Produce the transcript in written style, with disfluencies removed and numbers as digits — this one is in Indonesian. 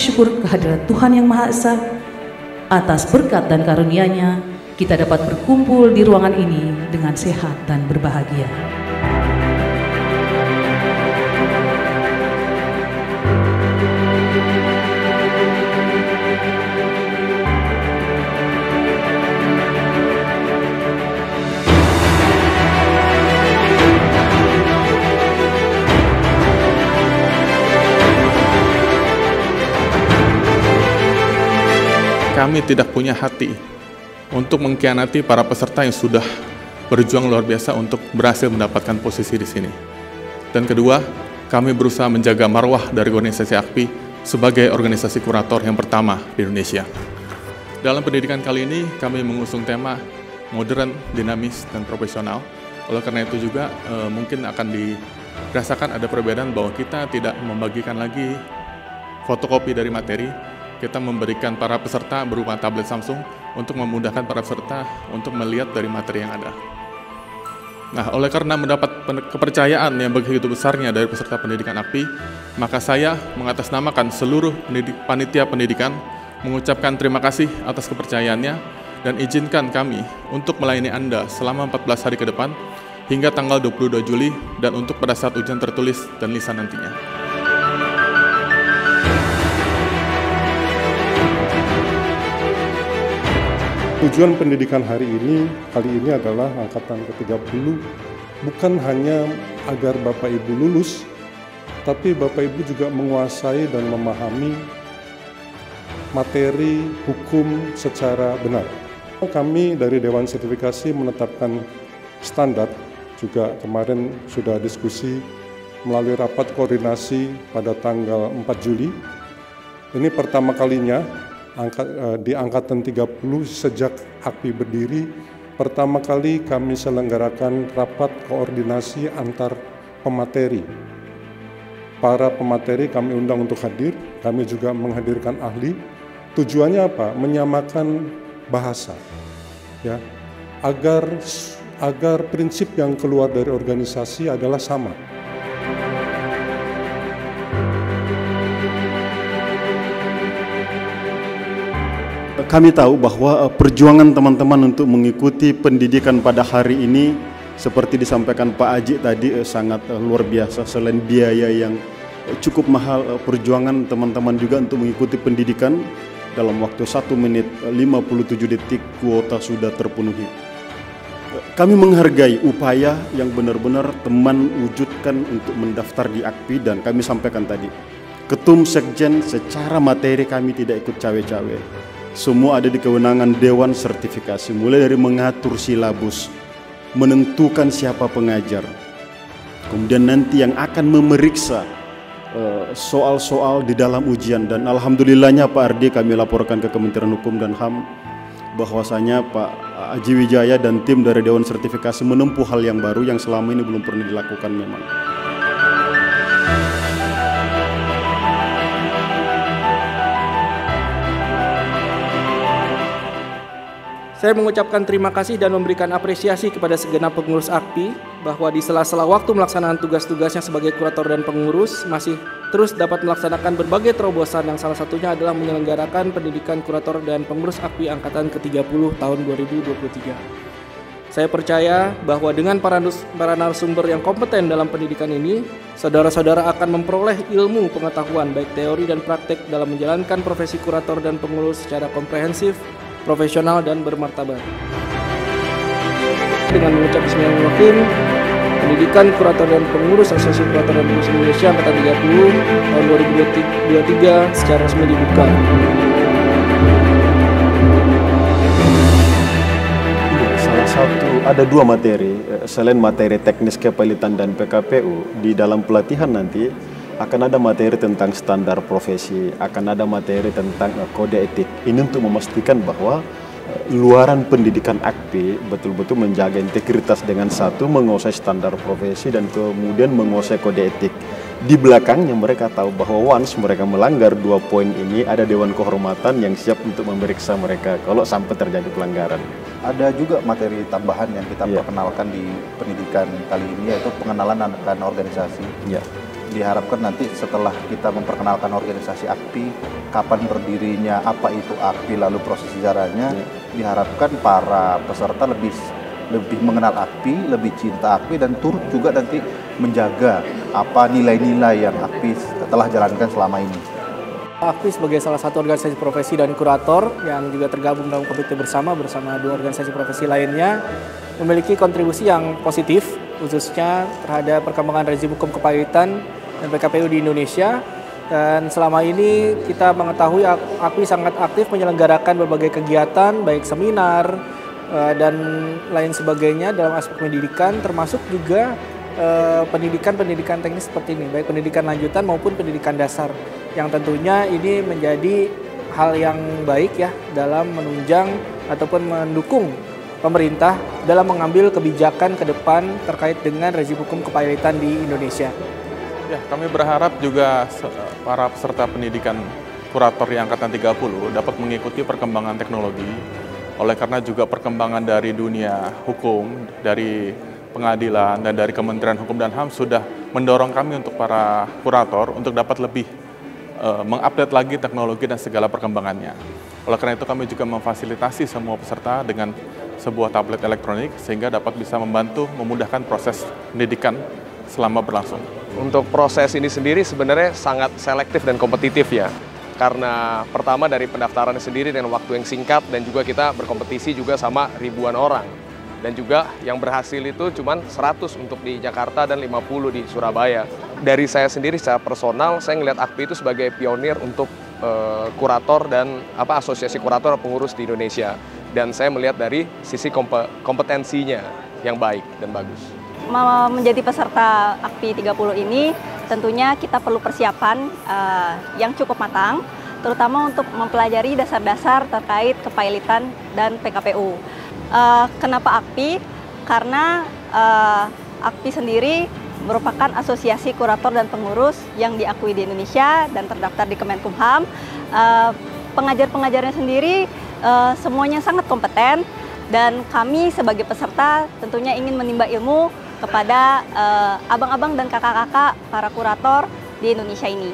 syukur kehadirat Tuhan Yang Maha Esa atas berkat dan karunia-Nya kita dapat berkumpul di ruangan ini dengan sehat dan berbahagia. Kami tidak punya hati untuk mengkhianati para peserta yang sudah berjuang luar biasa untuk berhasil mendapatkan posisi di sini. Dan kedua, kami berusaha menjaga marwah dari organisasi AKPI sebagai organisasi kurator yang pertama di Indonesia. Dalam pendidikan kali ini, kami mengusung tema modern, dinamis, dan profesional. Oleh karena itu juga mungkin akan dirasakan ada perbedaan bahwa kita tidak membagikan lagi fotokopi dari materi. Kita memberikan para peserta berupa tablet Samsung untuk memudahkan para peserta untuk melihat dari materi yang ada. Nah, oleh karena mendapat kepercayaan yang begitu besarnya dari peserta pendidikan AKPI, maka saya mengatasnamakan seluruh panitia pendidikan mengucapkan terima kasih atas kepercayaannya dan izinkan kami untuk melayani Anda selama 14 hari ke depan hingga tanggal 22 Juli dan untuk pada saat ujian tertulis dan lisan nantinya. Tujuan pendidikan kali ini adalah angkatan ke-30 bukan hanya agar Bapak Ibu lulus, tapi Bapak Ibu juga menguasai dan memahami materi hukum secara benar. Kami dari Dewan Sertifikasi menetapkan standar, juga kemarin sudah diskusi melalui rapat koordinasi pada tanggal 4 Juli. Ini pertama kalinya di Angkatan 30 sejak AKPI berdiri, pertama kali kami selenggarakan rapat koordinasi antar pemateri. Para pemateri kami undang untuk hadir, kami juga menghadirkan ahli. Tujuannya apa? Menyamakan bahasa, ya, agar prinsip yang keluar dari organisasi adalah sama. Kami tahu bahwa perjuangan teman-teman untuk mengikuti pendidikan pada hari ini seperti disampaikan Pak Aji tadi sangat luar biasa. Selain biaya yang cukup mahal, perjuangan teman-teman juga untuk mengikuti pendidikan dalam waktu 1 menit 57 detik kuota sudah terpenuhi. Kami menghargai upaya yang benar-benar teman wujudkan untuk mendaftar di AKPI, dan kami sampaikan tadi, Ketum Sekjen secara materi kami tidak ikut cawe-cawe. Semua ada di kewenangan Dewan Sertifikasi, mulai dari mengatur silabus, menentukan siapa pengajar, kemudian nanti yang akan memeriksa soal-soal di dalam ujian. Dan alhamdulillahnya Pak Ardi kami laporkan ke Kementerian Hukum dan HAM bahwasanya Pak Aji Wijaya dan tim dari Dewan Sertifikasi menempuh hal yang baru yang selama ini belum pernah dilakukan memang. Saya mengucapkan terima kasih dan memberikan apresiasi kepada segenap pengurus AKPI bahwa di sela-sela waktu melaksanaan tugas-tugasnya sebagai kurator dan pengurus masih terus dapat melaksanakan berbagai terobosan yang salah satunya adalah menyelenggarakan pendidikan kurator dan pengurus AKPI angkatan ke-30 tahun 2023. Saya percaya bahwa dengan para narasumber yang kompeten dalam pendidikan ini, saudara-saudara akan memperoleh ilmu pengetahuan baik teori dan praktek dalam menjalankan profesi kurator dan pengurus secara komprehensif, profesional, dan bermartabat. Dengan mengucap bismillahirrahmanirrahim, pendidikan kurator dan pengurus Asosiasi Kurator dan Pengurus Indonesia angkatan 30 tahun 2023 secara resmi dibuka. Salah satu, ada 2 materi, selain materi teknis kepilitan dan PKPU, di dalam pelatihan nanti akan ada materi tentang standar profesi, akan ada materi tentang kode etik. Ini untuk memastikan bahwa luaran pendidikan AKPI betul-betul menjaga integritas dengan satu, menguasai standar profesi dan kemudian menguasai kode etik. Di belakangnya mereka tahu bahwa once mereka melanggar 2 poin ini, ada Dewan Kehormatan yang siap untuk memeriksa mereka kalau sampai terjadi pelanggaran. Ada juga materi tambahan yang kita perkenalkan di pendidikan kali ini, yaitu pengenalan akan organisasi. diharapkan nanti setelah kita memperkenalkan organisasi AKPI, kapan berdirinya, apa itu AKPI, lalu proses sejarahnya, diharapkan para peserta lebih mengenal AKPI, lebih cinta AKPI, dan turut juga nanti menjaga apa nilai-nilai yang AKPI telah jalankan selama ini. AKPI sebagai salah satu organisasi profesi dan kurator yang juga tergabung dalam komite bersama dua organisasi profesi lainnya, memiliki kontribusi yang positif khususnya terhadap perkembangan rezim hukum kepailitan dan PKPU di Indonesia. Dan selama ini kita mengetahui AKPI sangat aktif menyelenggarakan berbagai kegiatan baik seminar dan lain sebagainya dalam aspek pendidikan, termasuk juga pendidikan teknis seperti ini, baik pendidikan lanjutan maupun pendidikan dasar, yang tentunya ini menjadi hal yang baik ya dalam menunjang ataupun mendukung pemerintah dalam mengambil kebijakan ke depan terkait dengan rezim hukum kepailitan di Indonesia. Ya, kami berharap juga para peserta pendidikan kurator yang angkatan 30 dapat mengikuti perkembangan teknologi, oleh karena juga perkembangan dari dunia hukum, dari pengadilan, dan dari Kementerian Hukum dan HAM sudah mendorong kami untuk para kurator untuk dapat lebih mengupdate lagi teknologi dan segala perkembangannya. Oleh karena itu kami juga memfasilitasi semua peserta dengan sebuah tablet elektronik sehingga dapat bisa membantu memudahkan proses pendidikan selama berlangsung. Untuk proses ini sendiri sebenarnya sangat selektif dan kompetitif ya. Karena pertama dari pendaftaran sendiri dengan waktu yang singkat, dan juga kita berkompetisi juga sama ribuan orang. Dan juga yang berhasil itu cuma 100 untuk di Jakarta dan 50 di Surabaya. Dari saya sendiri secara personal, saya ngelihat AKPI itu sebagai pionir untuk kurator dan asosiasi kurator pengurus di Indonesia. Dan saya melihat dari sisi kompetensinya yang baik dan bagus. Menjadi peserta AKPI 30 ini tentunya kita perlu persiapan yang cukup matang, terutama untuk mempelajari dasar-dasar terkait kepailitan dan PKPU. Kenapa AKPI? Karena AKPI sendiri merupakan asosiasi kurator dan pengurus yang diakui di Indonesia dan terdaftar di Kemenkumham. Pengajar-pengajarnya sendiri semuanya sangat kompeten, dan kami sebagai peserta tentunya ingin menimba ilmu kepada abang-abang dan kakak-kakak para kurator di Indonesia ini.